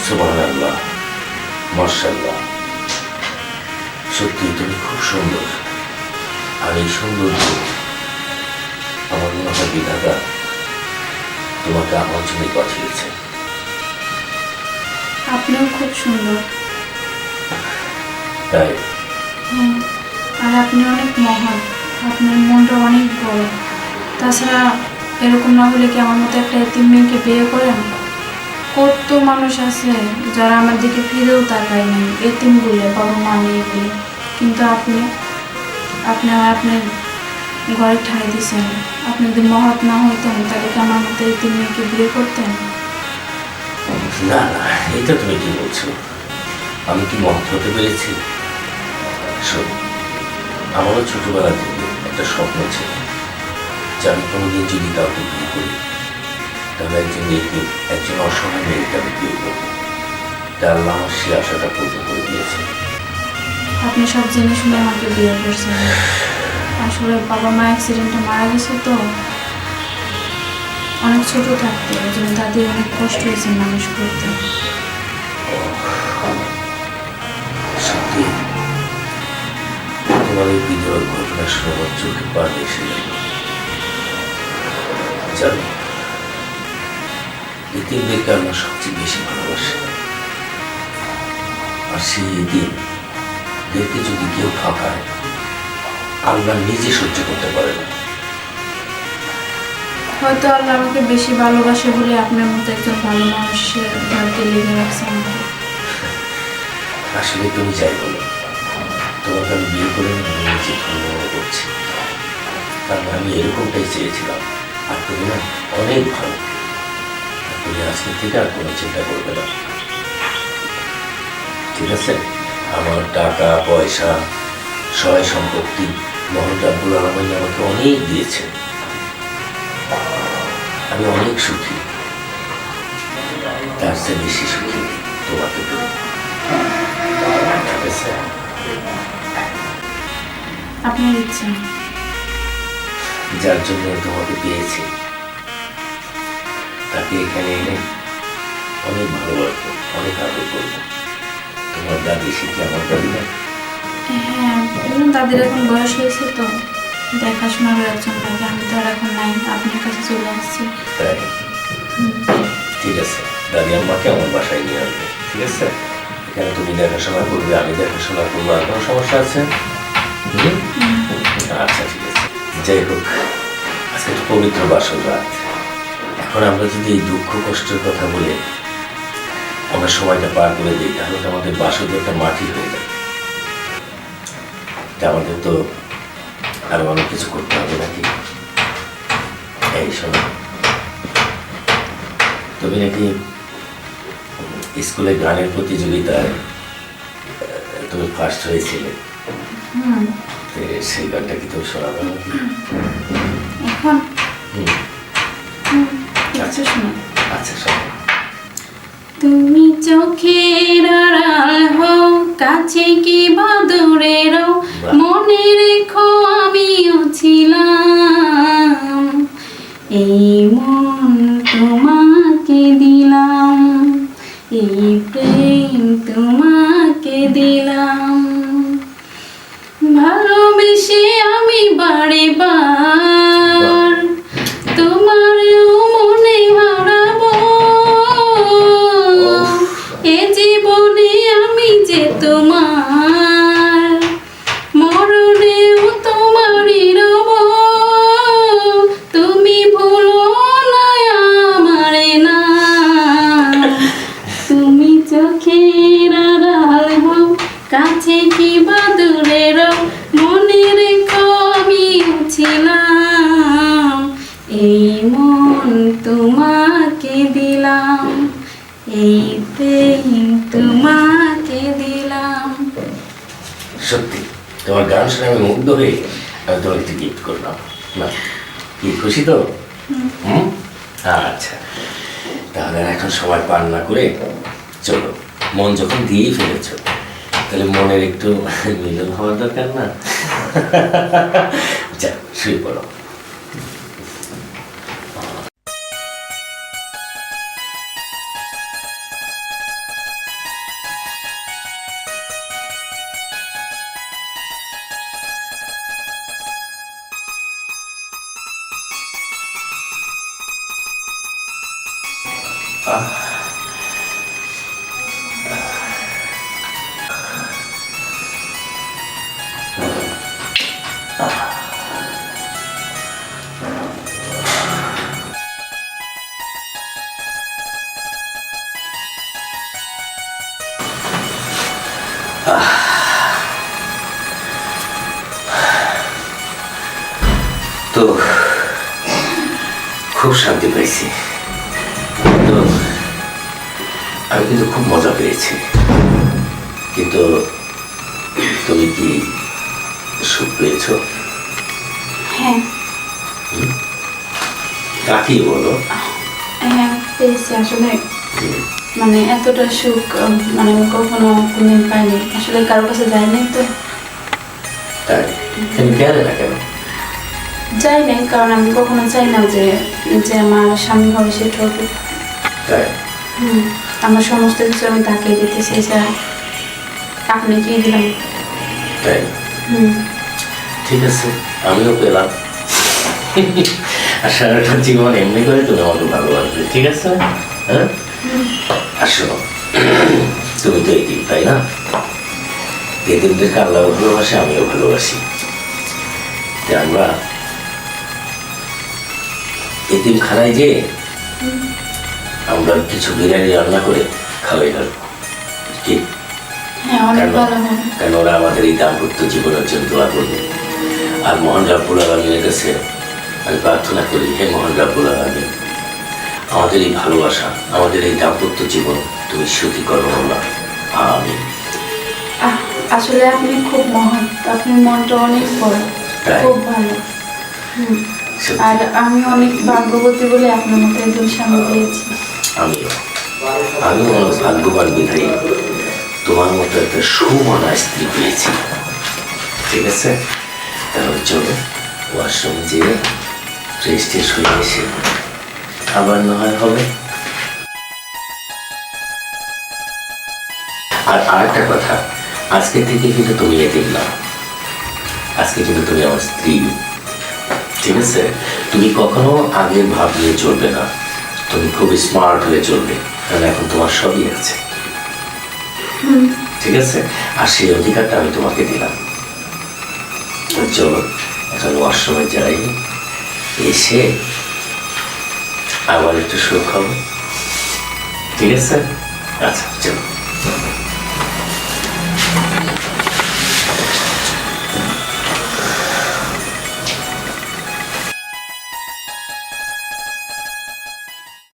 সুবহানাল্লাহ, মাশাআল্লাহ, সত্যি তুমি খুব সুন্দর। আর এই সৌন্দর্য আমার মনে হয় বিধাতা তোমাকে আমার জন্য পাঠিয়েছে। আপনিও খুব সুন্দর। তাই? আর আপনি অনেক মহান, আপনার মনটা অনেক বড়। তাছাড়া এরকম না হলে কি আমার মতো একটা এতিম মেয়েকে বিয়ে করেন? কত মানুষ আছে যারা আমার দিকে ফিরেও তাকায় নাই, এতিম বলে, বাবা মা নেই বলে। কিন্তু আপনি আপনার ঘরে ঠাঁই দিয়েছেন। আপনি যদি মহৎ না হইতেন তাহলে কি আমার মতো এতিম মেয়েকে বিয়ে করতেন? না না, এটা তুমি কি বলছো? আমি কি মহৎ হতে পেরেছি? শোন, আমারও ছোটবেলা থেকে একটা স্বপ্ন ছিল যে আমি কোনোদিন যদি কাউকে বিয়ে করি তাহলে একজন অসহায় মেয়েকে আমি বিয়ে করবো। তা আল্লাহ আমার সে আশাটা পূর্ণ করে দিয়েছে। আপনি সব জেনে শুনে আমাকে বিয়ে করছেন। আসলে বাবা মা অ্যাক্সিডেন্টে মারা গেছে তো, অনেক ছোট থাকতে, ওই জন্য তাদের অনেক কষ্ট হয়েছে মানুষ করতে। সত্যি তোমার এই বিধবার ঘটনা শুনে আমার চোখে পানি এসে গেল। জানো, এতিমদেরকে আমরা সবচেয়ে বেশি ভালোবাসি। আর সেই এতিমদেরকে যদি কেউ ঠকায়, আল্লাহ নিজে সহ্য করতে পারে না। হয়তো আল্লাহ আমাকে বেশি ভালোবাসে বলে আপনার মতো একজন ভালো মানুষের ভাগ্যে লেগে রাখছে আমাকে। আসলে তুমি যাই বলো, তোমাকে আমি বিয়ে করে আমি নিজে ধন্য মনে করছি। কারণ আমি এরকমটাই চেয়েছিলাম। আর তুমি না অনেক ভালো। তুমি আজকে থেকে আর কোনো চিন্তা করবে না, ঠিক আছে? আমার টাকা পয়সা সহায় সম্পত্তি মহান রাব্বুল আলামিন আমাকে অনেক দিয়েছে। আমি অনেক সুখী। তার চেয়ে বেশি সুখী তোমাকে পেয়ে, ঠিক আছে? আপনার ইচ্ছা। যার জন্য তোমাকে পেয়েছি তাকে এখানে এনে অনেক ভালোবাসবো, অনেক আদর করবো। তোমার দাদি সে কি আমার দাদি না? হ্যাঁ, বলুন দাদির এখন বয়স হয়েছে তো, দেখাশোনার একজন লাগে। আমি তো আর এখন নাই, আপনার কাছে চলে আসছি। তাই? ঠিক আছে, দাদি আম্মাকে আমার বাসায় নিয়ে আসবে, ঠিক আছে? এখানে তুমি দেখাশোনা করবে, আমি দেখাশোনা করবো। আর কোনো সমস্যা আছে? আচ্ছা, ঠিক আছে। যাই হোক, আজকে তো পবিত্র বাসর রাত। এখন আমরা যদি এই দুঃখ কষ্টের কথা বলে আমরা সময়টা পার করে দিই, তাহলে তো আমাদের বাসর একটা মাটি হয়ে যায়। আমাদের তো আরো অনেক কিছু করতে হবে নাকি? এই শোনো, তুমি নাকি স্কুলে গানের প্রতিযোগিতায় তুমি ফার্স্ট হয়েছিলে। সেই গানটা কি তুমি শোনাবে নাকি এখন? আচ্ছা শোনো। আচ্ছা শোনো। তুমি চোখের আড়াল হও, কাছে কি বা দূরে রও, মনে রেখো আমিও ছিলাম। এই মন তোমাকে দিলাম, এই প্রেম তোমাকে দিলাম। ভালোবেসে আমি বারে বার তোমারও মনে হারাবো। এ জীবনে আমি যে তোমার, মরণেও তোমারই রব। তুমি ভুলো না আমারে না, তুমি চোখের আড়াল হও, কাছে কি বা দূরে রও, মনে রেখো আমিও ছিলাম। এই মন তোমাকে দিলাম, এই প্রেম তোমাকে দিলাম। সত্যি তোমার গান শুনে আমি মুগ্ধ হয়ে আমি তোমাকে একটি গিফট করলাম। না কি খুশি তো? হুম, আচ্ছা তাহলে আর এখন সময় পার না করে চলো, মন যখন দিয়েই ফেলেছ তাহলে মনের একটু মিলন হওয়ার দরকার না? যা শুয়ে পড়ো। তো খুব শান্তি পেয়েছি, তো আমি কিন্তু খুব মজা পেয়েছি। কিন্তু তুমি কি সুখ পেয়েছ? হ্যাঁ কাকে বলো? হ্যাঁ পেয়েছি আসলে। মানে এতটা সুখ মানে আমি কখনো কোনদিন পাইনি, আসলে কারোর কাছে যাইনি তো। তাই তুমি গেলে না কেন? যাই নাই কারণ আমি কখনো চাই না যে যে আমার স্বামী হবে সে ঠকুক। তাই আমার সমস্ত কিছু আমি তাকে দিতে চাই, স্যার আপনি কি দিলাম। তাই ঠিক আছে, আমিও পেলাম। আর সারাটা জীবন এমনি করে তুমি আমাকে ভালোবাসবে, ঠিক আছে? হ্যাঁ আসো, তুমি তো এই দিন তাই না? এদিনদেরকে আল্লাহ ভালোবাসে, আমিও ভালোবাসি। তাই আমরা এদিন খানায় যে আমরা কিছু বিরিয়ানি রান্না করে খাওয়াই গেল কি? হ্যাঁ অনেক ভালো হবে। কারণ ওরা আমাদের এই দাম্পত্য জীবনের জন্য দোয়া করবে। আর মহান রাব্বুল আলামিনের কাছে আমি প্রার্থনা করি, হে মহান রাব্বুল আলামিন, আমাদের এই ভালোবাসা, আমাদের এই দাম্পত্য জীবন তুমি সুখী করো না। আমিন। আসলে আপনি খুব মহান, আপনার মনটা অনেক বড়, খুব ভালো। আর আমি অনেক ভাগ্যবতী বলে আপনার মতো একজন স্বামী পেয়েছি। আমিও অনেক ভাগ্যবান বিধায়ী তোমার মতো একটা সুমনা স্ত্রী পেয়েছি। ঠিক আছে, তাহলে চলো ওয়াশরুমে যেয়ে ফ্রেশ ট্রেশ হয়ে এসে আবার না হয় হবে। আর আরেকটা কথা, আজকে থেকে কিন্তু তুমি এদিন না, আজকে কিন্তু তুমি আমার স্ত্রী। ঠিক আছে, তুমি কখনো আগের ভাব নিয়ে চলবে না, তুমি খুব স্মার্ট হয়ে চলবে, কারণ এখন তোমার সবই আছে। ঠিক আছে, আর সেই অধিকারটা আমি তোমাকে দিলাম। চলো এখন ওয়াশরুমে যাই, এসে আবার একটু সুখ হবে। ঠিক আছে, আচ্ছা চলো।